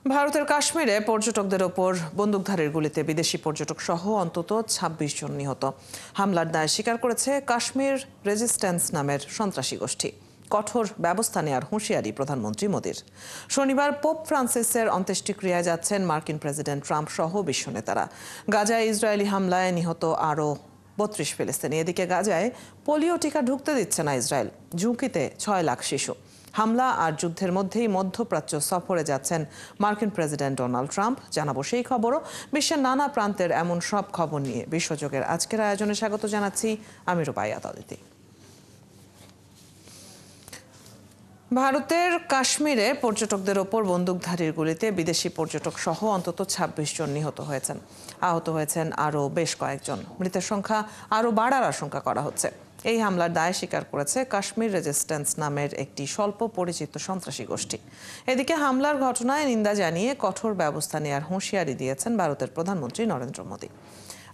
ভারতের কাশ্মীরে পর্যটকদের ওপর বন্দুকধারীর গুলিতে বিদেশি পর্যটক সহ অন্তত ২৬ জন নিহত। হামলার দায় স্বীকার করেছে কাশ্মীর রেজিস্ট্যান্স নামের সন্ত্রাসী গোষ্ঠী। কঠোর ব্যবস্থা নেওয়ার হুঁশিয়ারি প্রধানমন্ত্রী মোদির। শনিবার পোপ ফ্রান্সিসের অন্ত্যেষ্টিক্রিয়ায় যাচ্ছেন মার্কিন প্রেসিডেন্ট ট্রাম্প সহ বিশ্ব নেতারা। গাজায় ইসরায়েলি হামলায় নিহত আরও ৩২ ফিলিস্তিনি। এদিকে গাজায় পোলিও টিকা ঢুকতে দিচ্ছে না ইসরায়েল। ঝুঁকিতে ৬ লাখ শিশু। হামলা আর যুদ্ধের মধ্যেই মধ্যপ্রাচ্য সফরে যাচ্ছেন মার্কিন প্রেসিডেন্ট ডোনাল্ড ট্রাম্প। জানাবো সেই খবরও। বিশ্বের নানা প্রান্তের এমন সব খবর নিয়ে বিশ্বযোগের আজকের আয়োজনে স্বাগত জানাচ্ছি আমি রূপাইয়া তদিতি। ভারতের কাশ্মীরে পর্যটকদের ওপর বন্দুকধারীর গুলিতে বিদেশি পর্যটক সহ অন্তত ২৬ জন নিহত হয়েছেন। আহত হয়েছেন আরও বেশ কয়েকজন। মৃতের সংখ্যা আরও বাড়ার আশঙ্কা করা হচ্ছে। এই হামলার দায় স্বীকার করেছে কাশ্মীর রেজিস্ট্যান্স নামের একটি স্বল্প পরিচিত সন্ত্রাসী গোষ্ঠী। এদিকে হামলার ঘটনায় নিন্দা জানিয়ে কঠোর ব্যবস্থা নেওয়ার হুঁশিয়ারি দিয়েছেন ভারতের প্রধানমন্ত্রী নরেন্দ্র মোদী।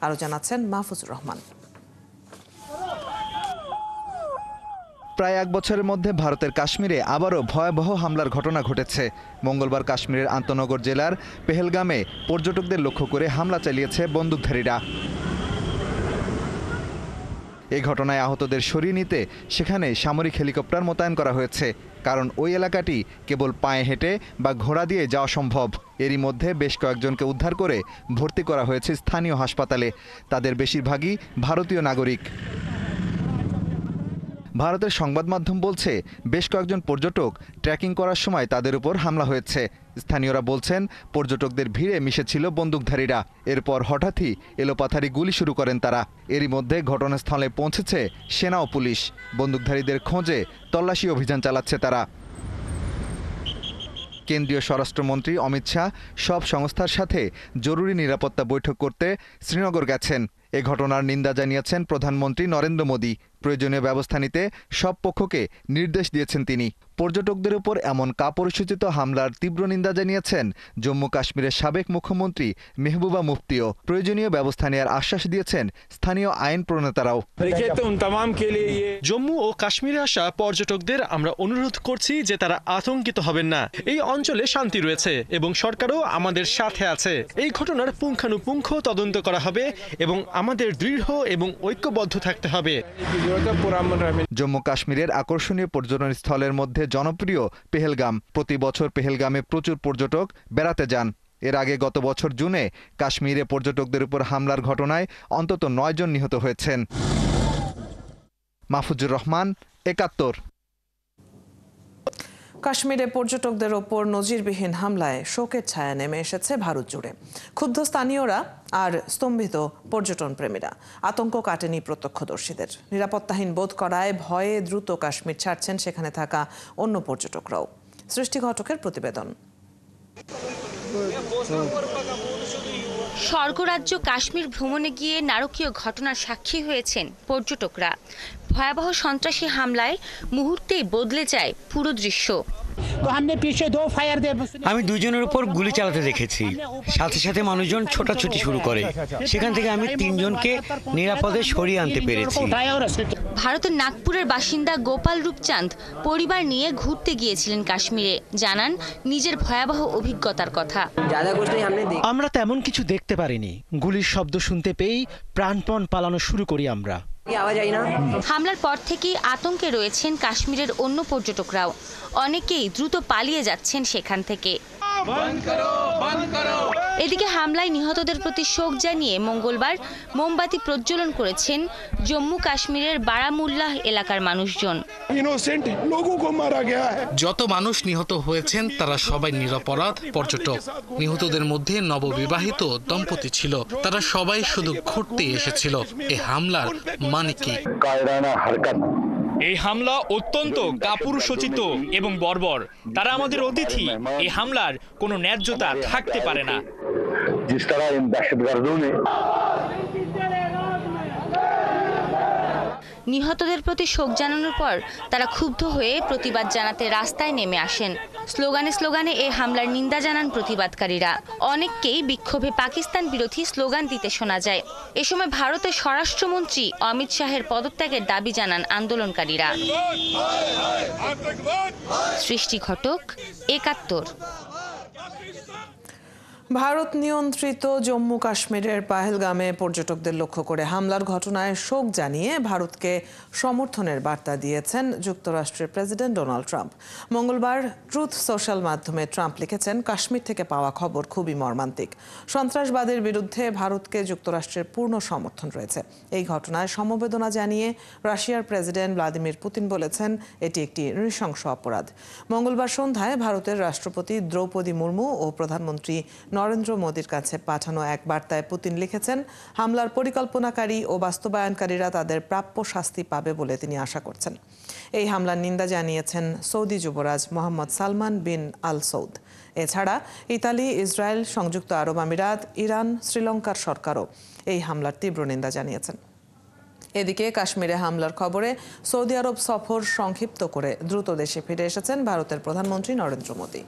আরও জানাচ্ছেন মাহফুজুর রহমান। প্রায় এক বছরের মধ্যে ভারতের কাশ্মীরে আবারও ভয়াবহ হামলার ঘটনা ঘটেছে। মঙ্গলবার কাশ্মীরের আন্তনগর জেলার পেহেলগামে পর্যটকদের লক্ষ্য করে হামলা চালিয়েছে বন্দুকধারীরা। এই ঘটনায় আহতদের সরিয়ে নিতে সেখানে সামরিক হেলিকপ্টার মোতায়েন করা হয়েছে, কারণ ওই এলাকাটি কেবল পায়ে হেঁটে বা ঘোড়া দিয়ে যাওয়া সম্ভব। এরই মধ্যে বেশ কয়েকজনকে উদ্ধার করে ভর্তি করা হয়েছে স্থানীয় হাসপাতালে। তাদের বেশিরভাগই ভারতীয় নাগরিক। ভারতের সংবাদ মাধ্যম বলছে, বেশ কয়েকজন পর্যটক ট্রেকিং করার সময় তাদের উপর হামলা হয়েছে। স্থানীয়রা বলছেন, পর্যটকদের ভিড়ে মিশেছিল বন্দুকধারীরা। এরপর হঠাৎই এলোপাথারি গুলি শুরু করেন তারা। এরই মধ্যে ঘটনাস্থলে পৌঁছেছে সেনা ও পুলিশ। বন্দুকধারীদের খোঁজে তল্লাশি অভিযান চালাচ্ছে তারা। কেন্দ্রীয় স্বরাষ্ট্রমন্ত্রী অমিত শাহ সব সংস্থার সাথে জরুরি নিরাপত্তা বৈঠক করতে শ্রীনগর গেছেন। এ ঘটনার নিন্দা জানিয়েছেন প্রধানমন্ত্রী নরেন্দ্র মোদী। প্রয়োজনীয় ব্যবস্থা নিতে সব পক্ষকে নির্দেশ দিয়েছেন তিনি। পর্যটকদের উপর এমন কাপুরুষোচিত হামলার তীব্র নিন্দা জানিয়েছেন জম্মু কাশ্মীরের সাবেক মুখ্যমন্ত্রী মেহবুবা মুফতিও। প্রয়োজনীয় ব্যবস্থা নেওয়ার আশ্বাস দিয়েছেন স্থানীয় আইন প্রণেতারাও। জম্মু ও কাশ্মীরে আসা পর্যটকদের আমরা অনুরোধ করছি যে তারা আতঙ্কিত হবেন না। এই অঞ্চলে শান্তি রয়েছে এবং সরকারও আমাদের সাথে আছে। এই ঘটনার পুঙ্খানুপুঙ্খ তদন্ত করা হবে এবং আমাদের দৃঢ় এবং ঐক্যবদ্ধ থাকতে হবে। জম্মু কাশ্মীরের আকর্ষণীয় পর্যটন স্থলের মধ্যে জনপ্রিয় পেহেলগাম। প্রতি বছর পেহেলগামে প্রচুর পর্যটক বেড়াতে যান। এর আগে গত বছর জুনে কাশ্মীরে পর্যটকদের উপর হামলার ঘটনায় অন্তত ৯ জন নিহত হয়েছেন। মাহফুজুর রহমান, ৭১। কাশ্মীরে পর্যটকদের ওপর নজিরবিহীন হামলায় শোকের ছায়া নেমে এসেছে ভারত জুড়ে। ক্ষুব্ধ স্থানীয়রা আর স্তম্ভিত পর্যটন প্রেমীরা। আতঙ্ক কাটেনি প্রত্যক্ষদর্শীদের। নিরাপত্তাহীন বোধ করায় ভয়ে দ্রুত কাশ্মীর ছাড়ছেন সেখানে থাকা অন্য পর্যটকরাও। সৃষ্টি ঘটকের প্রতিবেদন। স্বর্গরাজ্য কাশ্মীর ভ্রমণে গিয়ে নারকীয় ঘটনার সাক্ষী হয়েছেন পর্যটকরা। ভয়াবহ সন্ত্রাসী হামলায় মুহূর্তেই বদলে যায় পুরো দৃশ্য। আমি দুজনের উপর গুলি চালাতে দেখেছি। সাথে সাথে মানুষজন ছোটাছুটি শুরু করে। সেখান থেকে আমি ৩ জনকে নিরাপদে সরিয়ে আনতে পেরেছি। ভারতের নাগপুরের বাসিন্দা গোপাল রূপচাঁদ পরিবার নিয়ে ঘুরতে গিয়েছিলেন কাশ্মীরে। জানান নিজের ভয়াবহ অভিজ্ঞতার কথা। আমরা তেমন কিছু দেখতে পারিনি। গুলির শব্দ শুনতে পেয়েই প্রাণপণ পালানো শুরু করি আমরা। হামলার পর থেকেই আতঙ্কে রয়েছেন কাশ্মীরের অন্য পর্যটকরাও। অনেকেই দ্রুত পালিয়ে যাচ্ছেন সেখান থেকে। এদিকে হামলায় নিহতদের প্রতি শোক জানিয়ে মঙ্গলবার মোমবাতি প্রজ্বলন করেছেন জম্মু কাশ্মীরের বারামুল্লাহ এলাকার মানুষজন। যত মানুষ নিহত হয়েছেন তারা সবাই নিরপরাধ পর্যটক। নিহতদের মধ্যে নববিবাহিত দম্পতি ছিল। তারা সবাই শুধু ঘুরতে এসেছিল। এই হামলার মানে কি? এই হামলা অত্যন্ত কাপুরুষোচিত এবং বর্বর। তারা আমাদের অতিথি। এই হামলার কোনো ন্যায্যতা থাকতে পারে না। নিহতদের প্রতি শোক জানানোর পর তারা ক্ষুব্ধ হয়ে প্রতিবাদ জানাতে রাস্তায় নেমে আসেন। স্লোগানে স্লোগানে এই হামলার নিন্দা জানান প্রতিবাদকারীরা। অনেককেই বিক্ষোভে পাকিস্তান বিরোধী স্লোগান দিতে শোনা যায়। এ সময় ভারতের স্বরাষ্ট্রমন্ত্রী অমিত শাহের পদত্যাগের দাবি জানান আন্দোলনকারীরা। সৃষ্টি ঘটক, ৭১। ভারত নিয়ন্ত্রিত জম্মু কাশ্মীরের পাহেলগামে পর্যটকদের লক্ষ্য করে হামলার ঘটনায় শোক জানিয়ে ভারতকে সমর্থনের বার্তা দিয়েছেন যুক্তরাষ্ট্রের প্রেসিডেন্ট ডোনাল্ড ট্রাম্প। মঙ্গলবার ট্রুথ সোশ্যাল মাধ্যমে ট্রাম্প লিখেছেন, কাশ্মীর থেকে পাওয়া খবর খুবই মর্মান্তিক। সন্ত্রাসবাদের বিরুদ্ধে ভারতকে যুক্তরাষ্ট্রের পূর্ণ সমর্থন রয়েছে। এই ঘটনায় সমবেদনা জানিয়ে রাশিয়ার প্রেসিডেন্ট ভ্লাদিমির পুতিন বলেছেন, এটি একটি নৃশংস অপরাধ। মঙ্গলবার সন্ধ্যায় ভারতের রাষ্ট্রপতি দ্রৌপদী মুর্মু ও প্রধানমন্ত্রী নরেন্দ্র মোদীর কাছে পাঠানো এক বার্তায় পুতিন লিখেছেন, হামলার পরিকল্পনাকারী ও বাস্তবায়নকারীরা তাদের প্রাপ্য শাস্তি পাবে বলে তিনি আশা করছেন। এই হামলার নিন্দা জানিয়েছেন সৌদি যুবরাজ মোহাম্মদ সালমান বিন আল সৌদ। এছাড়া ইতালি, ইসরায়েল, সংযুক্ত আরব আমিরাত, ইরান, শ্রীলঙ্কার সরকারও এই হামলার তীব্র নিন্দা জানিয়েছেন। এদিকে কাশ্মীরে হামলার খবরে সৌদি আরব সফর সংক্ষিপ্ত করে দ্রুত দেশে ফিরে এসেছেন ভারতের প্রধানমন্ত্রী নরেন্দ্র মোদী।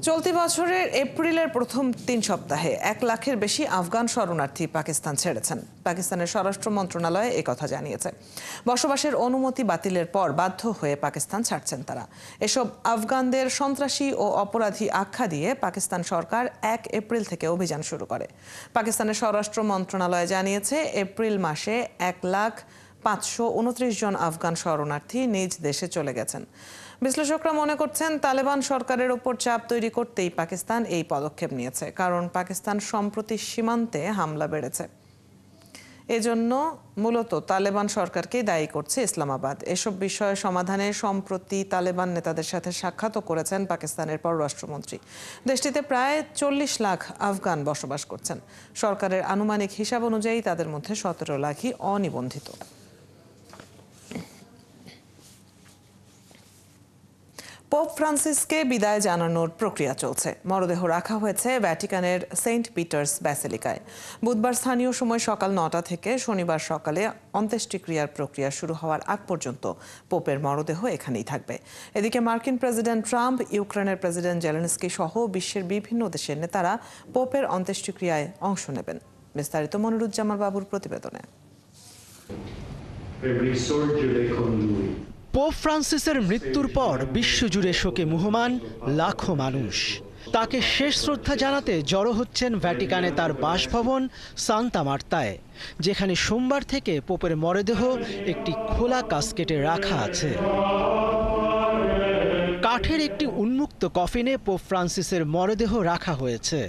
চলতি বছরের এপ্রিলের প্রথম 3 সপ্তাহে 1 লাখের বেশি আফগান শরণার্থী পাকিস্তান ছেড়েছেন। পাকিস্তানের স্বরাষ্ট্র মন্ত্রণালয় একথা জানিয়েছে। বসবাসের অনুমতি বাতিলের পর বাধ্য হয়ে পাকিস্তান ছাড়ছেন তারা। এসব আফগানদের সন্ত্রাসী ও অপরাধী আখ্যা দিয়ে পাকিস্তান সরকার 1 এপ্রিল থেকে অভিযান শুরু করে। পাকিস্তানের স্বরাষ্ট্র মন্ত্রণালয় জানিয়েছে, এপ্রিল মাসে 1,529 জন আফগান শরণার্থী নিজ দেশে চলে গেছেন। বিশ্লেষকরা মনে করছেন, তালেবান সরকারের ওপর চাপ তৈরি করতেই পাকিস্তান এই পদক্ষেপ নিয়েছে, কারণ পাকিস্তান সম্প্রতি সীমান্তে হামলা বেড়েছে। এজন্য মূলত তালেবান সরকারকেই দায়ী করছে ইসলামাবাদ। এসব বিষয়ে সমাধানে সম্প্রতি তালেবান নেতাদের সাথে সাক্ষাৎও করেছেন পাকিস্তানের পররাষ্ট্রমন্ত্রী। দেশটিতে প্রায় 40 লাখ আফগান বসবাস করছেন। সরকারের আনুমানিক হিসাব অনুযায়ী তাদের মধ্যে 17 লাখই অনিবন্ধিত। পোপ ফ্রান্সিসকে বিদায় জানানোর প্রক্রিয়া চলছে। মরদেহ রাখা হয়েছে ভ্যাটিকানের সেন্ট পিটার্স ব্যাসিলিকায়। বুধবার স্থানীয় সময় সকাল 9টা থেকে শনিবার সকালে অন্ত্যেষ্টিক্রিয়ার প্রক্রিয়া শুরু হওয়ার আগ পর্যন্ত পোপের মরদেহ এখানেই থাকবে। এদিকে মার্কিন প্রেসিডেন্ট ট্রাম্প, ইউক্রেনের প্রেসিডেন্ট জেলেনস্কি সহ বিশ্বের বিভিন্ন দেশের নেতারা পোপের অন্ত্যেষ্টিক্রিয়ায় অংশ নেবেন। বিস্তারিত মনিরুজ্জামান বাবুর প্রতিবেদনে। পোপ ফ্রান্সিসের মৃত্যুর পর বিশ্বজুড়ে শোকে মুহ্যমান লাখো মানুষ। তাকে শেষ শ্রদ্ধা জানাতে জড়ো হচ্ছেন ভ্যাটিকানে তার বাসভবন সান্তা মার্তায়, যেখানে সোমবার থেকে পোপের মরদেহ একটি খোলা কাস্কেটে রাখা আছে। কাঠের একটি উন্মুক্ত কফিনে পোপ ফ্রান্সিসের মরদেহ রাখা হয়েছে।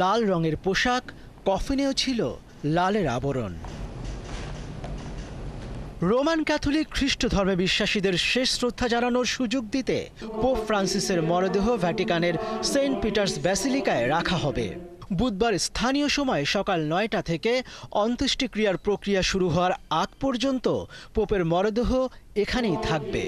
লাল রঙের পোশাক, কফিনেও ছিল লালের আবরণ। রোমান ক্যাথলিক খ্রিস্ট ধর্মে বিশ্বাসীদের শেষ শ্রদ্ধা জানানোর সুযোগ দিতে পোপ ফ্রান্সিসের মরদেহ ভ্যাটিকানের সেন্ট পিটার্স ব্যাসিলিকায় রাখা হবে। বুধবার স্থানীয় সময় সকাল 9টা থেকে অন্ত্যেষ্টিক্রিয়ার প্রক্রিয়া শুরু হওয়ার আগ পর্যন্ত পোপের মরদেহ এখানেই থাকবে।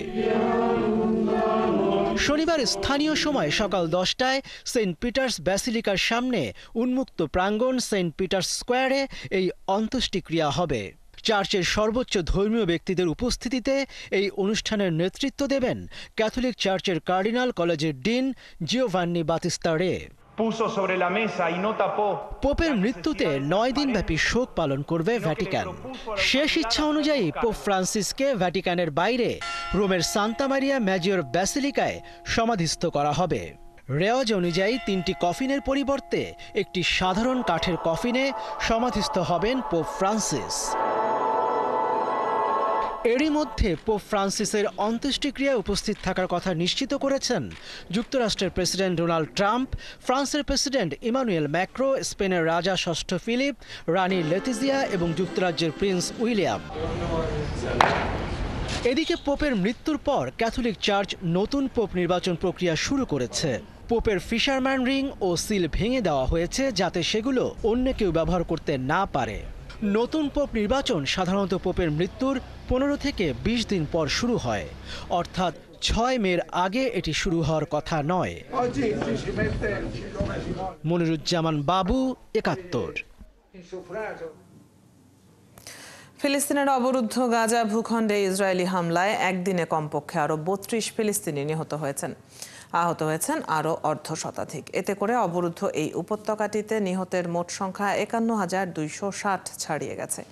শনিবার স্থানীয় সময় সকাল 10টায় সেন্ট পিটার্স ব্যাসিলিকার সামনে উন্মুক্ত প্রাঙ্গণ সেন্ট পিটার্স স্কোয়ারে এই অন্ত্যেষ্টিক্রিয়া হবে। চার্চের সর্বোচ্চ ধর্মীয় ব্যক্তিদের উপস্থিতিতে এই অনুষ্ঠানের নেতৃত্ব দেবেন ক্যাথলিক চার্চের কার্ডিনাল কলেজের ডিন জিওভান্নি বাতিস্তা রে। পোপের মৃত্যুতে 9 দিনব্যাপী শোক পালন করবে ভ্যাটিকান। শেষ ইচ্ছা অনুযায়ী পোপ ফ্রান্সিসকে ভ্যাটিকানের বাইরে রোমের সান্তা মারিয়া ম্যাজিওর ব্যাসিলিকায় সমাধিস্থ করা হবে। রেওয়াজ অনুযায়ী 3টি কফিনের পরিবর্তে একটি সাধারণ কাঠের কফিনে সমাধিস্থ হবেন পোপ ফ্রান্সিস। এরই মধ্যে পোপ ফ্রান্সিসের অন্ত্যেষ্টিক্রিয়ায় উপস্থিত থাকার কথা নিশ্চিত করেছেন যুক্তরাষ্ট্রের প্রেসিডেন্ট ডোনাল্ড ট্রাম্প, ফ্রান্সের প্রেসিডেন্ট ইমানুয়েল ম্যাক্রো, স্পেনের রাজা ষষ্ঠ ফিলিপ, রানী লেতিজিয়া এবং যুক্তরাজ্যের প্রিন্স উইলিয়াম। এদিকে পোপের মৃত্যুর পর ক্যাথলিক চার্চ নতুন পোপ নির্বাচন প্রক্রিয়া শুরু করেছে। পোপের ফিশারম্যান রিং ও সিল ভেঙে দেওয়া হয়েছে, যাতে সেগুলো অন্য কেউ ব্যবহার করতে না পারে। নতুন পোপ নির্বাচন সাধারণত পোপের মৃত্যুর 15 থেকে 20 দিন পর শুরু হয়, অর্থাৎ 6 মের আগে এটি শুরু হওয়ার কথা নয়। মনিরুজ্জামান বাবু, 71। ফিলিস্তিনের অবরুদ্ধ গাজা ভূখণ্ডে ইসরায়েলি হামলায় একদিনে কমপক্ষে আরও 32 ফিলিস্তিনি নিহত হয়েছেন। আহত হয়েছেন আরও অর্ধশতাধিক। এতে করে অবরুদ্ধ এই উপত্যকাটিতে নিহতের মোট সংখ্যা 51,260 ছাড়িয়ে গেছে।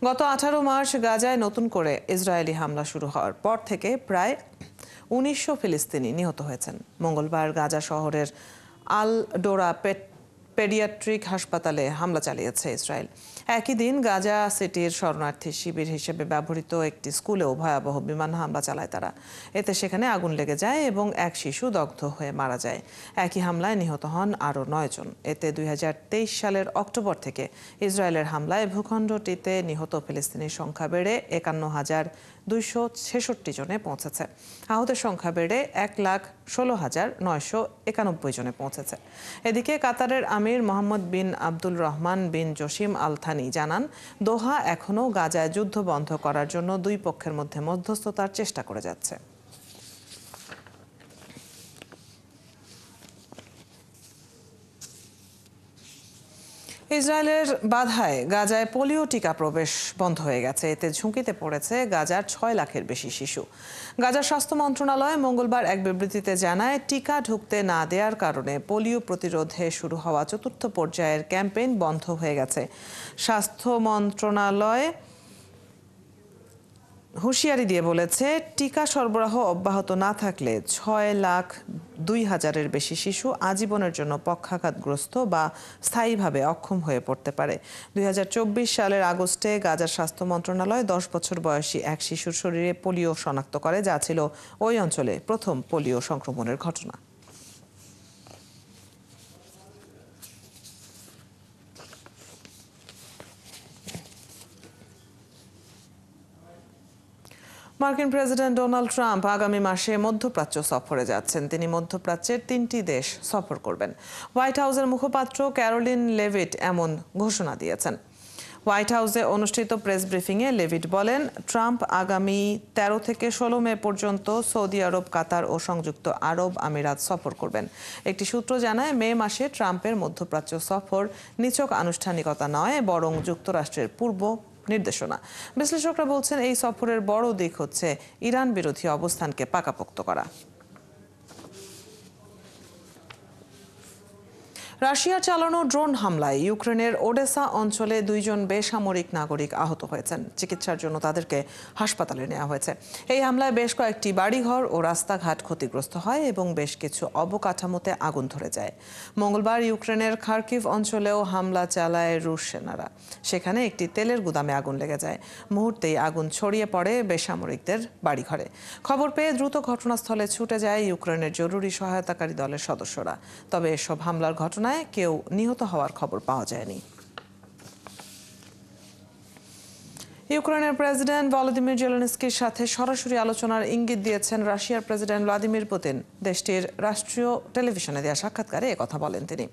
গত 18 মার্চ গাজায় নতুন করে ইসরায়েলি হামলা শুরু হওয়ার পর থেকে প্রায় 1900 ফিলিস্তিনি নিহত হয়েছেন। মঙ্গলবার গাজা শহরের আল ডোরা পেডিয়াট্রিক হাসপাতালে হামলা চালিয়েছে ইসরায়েল। একই দিন গাজা সিটির শরণার্থী শিবির হিসেবে ব্যবহৃত একটি স্কুলেও ভয়াবহ বিমান হামলা চালায় তারা। এতে সেখানে আগুন লেগে যায় এবং এক শিশু দগ্ধ হয়ে মারা যায়। একই হামলায় নিহত হন আরও 9 জন। এতে 2023 সালের অক্টোবর থেকে ইসরায়েলের হামলায় ভূখণ্ডটিতে নিহত ফিলিস্তিনির সংখ্যা বেড়ে 51,266 জনে পৌঁছেছে। আহতের সংখ্যা বেড়ে 1,16,991 জনে পৌঁছেছে। এদিকে কাতারের আমির মোহাম্মদ বিন আব্দুল রহমান বিন জসিম আল থানি জানান, দোহা এখনও গাজায় যুদ্ধ বন্ধ করার জন্য দুই পক্ষের মধ্যে মধ্যস্থতার চেষ্টা করে যাচ্ছে। ইসরায়েলের বাধায় গাজায় পোলিও টিকা প্রবেশ বন্ধ হয়ে গেছে। এতে ঝুঁকিতে পড়েছে গাজার 6 লাখের বেশি শিশু। গাজার স্বাস্থ্য মন্ত্রণালয় মঙ্গলবার এক বিবৃতিতে জানায়, টিকা ঢুকতে না দেওয়ার কারণে পোলিও প্রতিরোধে শুরু হওয়া 4র্থ পর্যায়ের ক্যাম্পেইন বন্ধ হয়ে গেছে। স্বাস্থ্য মন্ত্রণালয় হুঁশিয়ারি দিয়ে বলেছে, টিকা সরবরাহ অব্যাহত না থাকলে 6,02,000-এর বেশি শিশু আজীবনের জন্য পক্ষাঘাতগ্রস্ত বা স্থায়ীভাবে অক্ষম হয়ে পড়তে পারে। 2024 সালের আগস্টে গাজার স্বাস্থ্য মন্ত্রণালয় 10 বছর বয়সী এক শিশুর শরীরে পোলিও শনাক্ত করে, যা ছিল ওই অঞ্চলে প্রথম পোলিও সংক্রমণের ঘটনা। মার্কিন প্রেসিডেন্ট ডোনাল্ড ট্রাম্প আগামী মাসে মধ্যপ্রাচ্য সফরে যাচ্ছেন। তিনি মধ্যপ্রাচ্যের 3টি দেশ সফর করবেন। হোয়াইট হাউসের মুখপাত্র ক্যারোলিন লেভিট এমন ঘোষণা দিয়েছেন। হোয়াইট হাউসে অনুষ্ঠিত প্রেস ব্রিফিংয়ে লেভিট বলেন, ট্রাম্প আগামী 13 থেকে 16 মে পর্যন্ত সৌদি আরব, কাতার ও সংযুক্ত আরব আমিরাত সফর করবেন। একটি সূত্র জানায়, মে মাসে ট্রাম্পের মধ্যপ্রাচ্য সফর নিছক আনুষ্ঠানিকতা নয়, বরং যুক্তরাষ্ট্রের পূর্ব নির্দেশনা। বিশ্লেষকরা বলছেন, এই সফরের বড় দিক হচ্ছে ইরান বিরোধী অবস্থানকে পাকাপোক্ত করা। রাশিয়ার চালানো ড্রোন হামলায় ইউক্রেনের ওডেসা অঞ্চলে 2 জন বেসামরিক নাগরিক আহত হয়েছেন। চিকিৎসার জন্য তাদেরকে হাসপাতালে নেওয়া হয়েছে। এই হামলায় বেশ কয়েকটি বাড়িঘর ও রাস্তাঘাট ক্ষতিগ্রস্ত হয় এবং বেশ কিছু অবকাঠামোতে আগুন ধরে যায়। মঙ্গলবার ইউক্রেনের খার্কিভ অঞ্চলেও হামলা চালায় রুশ সেনারা। সেখানে একটি তেলের গুদামে আগুন লেগে যায়। মুহূর্তেই আগুন ছড়িয়ে পড়ে বেসামরিকদের বাড়িঘরে। খবর পেয়ে দ্রুত ঘটনাস্থলে ছুটে যায় ইউক্রেনের জরুরি সহায়তাকারী দলের সদস্যরা। তবে এসব হামলার ঘটনায় কেউ নিহত হওয়ার খবর পাওয়া যায়নি। ইউক্রেনের প্রেসিডেন্ট ভলোদিমির জেলেনস্কির সাথে সরাসরি আলোচনার ইঙ্গিত দিয়েছেন রাশিয়ার প্রেসিডেন্ট ভ্লাদিমির পুতিন। দেশটির রাষ্ট্রীয় টেলিভিশনে দেওয়া সাক্ষাৎকারে একথা বলেন তিনি।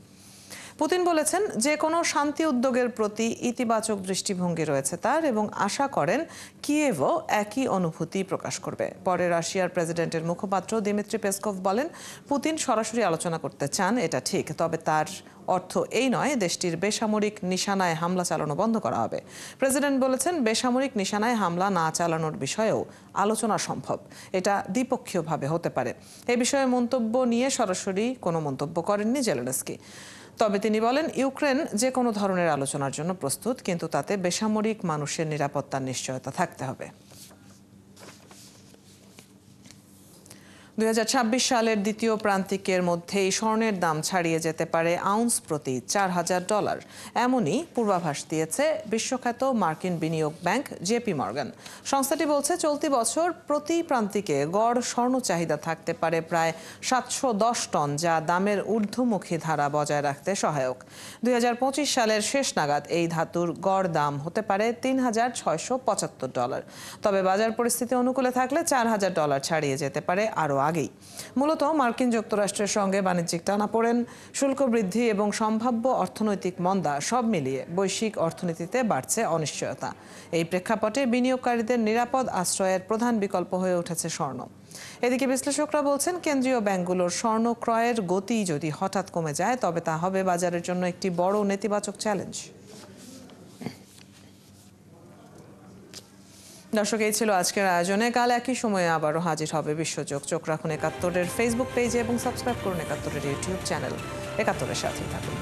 পুতিন বলেছেন, যে কোনো শান্তি উদ্যোগের প্রতি ইতিবাচক দৃষ্টিভঙ্গি রয়েছে তার এবং আশা করেন কিয়েভও একই অনুভূতি প্রকাশ করবে। পরে রাশিয়ার প্রেসিডেন্টের মুখপাত্র দিমিত্রি পেসকভ বলেন, পুতিন সরাসরি আলোচনা করতে চান, এটা ঠিক, তবে তার অর্থ এই নয় দেশটির বেসামরিক নিশানায় হামলা চালানো বন্ধ করা হবে। প্রেসিডেন্ট বলেছেন, বেসামরিক নিশানায় হামলা না চালানোর বিষয়েও আলোচনা সম্ভব। এটা দ্বিপক্ষীয়ভাবে হতে পারে। এ বিষয়ে মন্তব্য নিয়ে সরাসরি কোনো মন্তব্য করেননি জেলেনস্কি। তবে তিনি বলেন, ইউক্রেন যে কোনো ধরনের আলোচনার জন্য প্রস্তুত, কিন্তু তাতে বেসামরিক মানুষের নিরাপত্তার নিশ্চয়তা থাকতে হবে। 2026 সালের দ্বিতীয় প্রান্তিকের মধ্যেই স্বর্ণের দাম ছাড়িয়ে যেতে পারে আউন্স প্রতি $4,000। এমনই পূর্বাভাস দিয়েছে বিশ্বখ্যাত মার্কিন বিনিয়োগ ব্যাংক জেপি মর্গান। সংস্থাটি বলছে, চলতি বছর প্রতি প্রান্তিকে গড় স্বর্ণ চাহিদা থাকতে পারে প্রায় 710 টন, যা দামের ঊর্ধ্বমুখী ধারা বজায় রাখতে সহায়ক। 2025 সালের শেষ নাগাদ এই ধাতুর গড় দাম হতে পারে $3,675। তবে বাজার পরিস্থিতি অনুকূলে থাকলে $4,000 ছাড়িয়ে যেতে পারে আরও আগেই। মূলত মার্কিন যুক্তরাষ্ট্রের সঙ্গে বাণিজ্যিক টানাপোড়েন, শুল্ক বৃদ্ধি এবং সম্ভাব্য অর্থনৈতিক মন্দা সব মিলিয়ে বৈশ্বিক অর্থনীতিতে বাড়ছে অনিশ্চয়তা। এই প্রেক্ষাপটে বিনিয়োগকারীদের নিরাপদ আশ্রয়ের প্রধান বিকল্প হয়ে উঠেছে স্বর্ণ। এদিকে বিশ্লেষকরা বলছেন, কেন্দ্রীয় ব্যাংকগুলোর স্বর্ণ ক্রয়ের গতি যদি হঠাৎ কমে যায়, তবে তা হবে বাজারের জন্য একটি বড় নেতিবাচক চ্যালেঞ্জ। দর্শক, এই ছিল আজকের আয়োজনে। কাল একই সময়ে আবারও হাজির হবে বিশ্বযোগ। চোখ রাখুন ৭১-এর ফেসবুক পেজে এবং সাবস্ক্রাইব করুন ৭১-এর ইউটিউব চ্যানেল। ৭১-এর সাথেই থাকুন।